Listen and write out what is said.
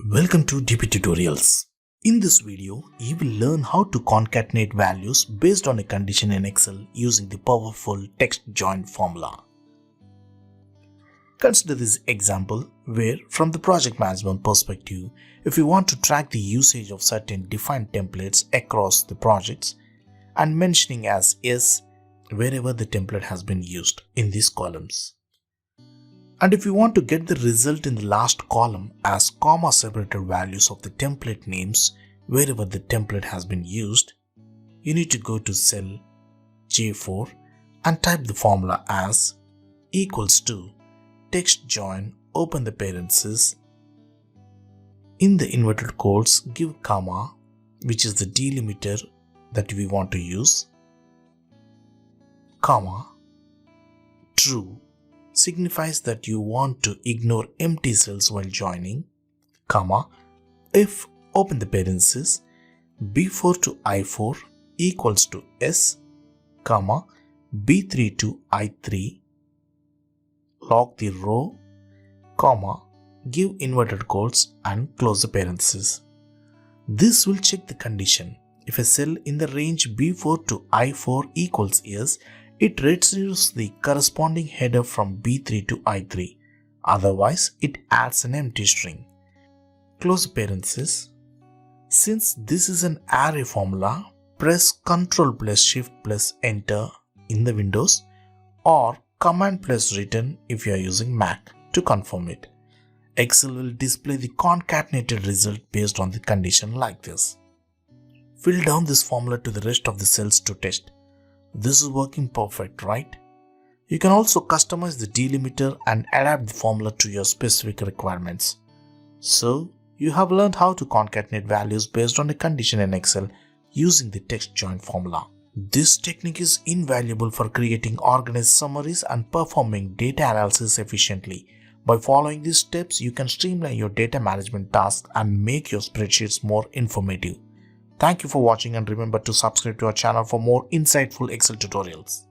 Welcome to dptutorials. In this video, you will learn how to concatenate values based on a condition in Excel using the powerful TEXTJOIN formula. Consider this example where, from the project management perspective, if you want to track the usage of certain defined templates across the projects and mentioning as yes wherever the template has been used in these columns. And if you want to get the result in the last column as comma separated values of the template names wherever the template has been used, you need to go to cell J4 and type the formula as equals to TEXTJOIN, open the parenthesis, in the inverted quotes give comma, which is the delimiter that we want to use, comma, true signifies that you want to ignore empty cells while joining, comma, if, open the parenthesis, B4 to I4 equals to S, comma, B3 to I3, log the row, comma, give inverted quotes and close the parenthesis. This will check the condition. If a cell in the range B4 to I4 equals yes, it retrieves the corresponding header from B3 to I3. Otherwise, it adds an empty string. Close parenthesis. Since this is an array formula, press Ctrl plus Shift plus Enter in the Windows or Command plus Return if you are using Mac to confirm it. Excel will display the concatenated result based on the condition like this. Fill down this formula to the rest of the cells to test. This is working perfect, right? You can also customize the delimiter and adapt the formula to your specific requirements. So, you have learned how to concatenate values based on a condition in Excel using the TEXTJOIN formula. This technique is invaluable for creating organized summaries and performing data analysis efficiently. By following these steps, you can streamline your data management tasks and make your spreadsheets more informative. Thank you for watching and remember to subscribe to our channel for more insightful Excel tutorials.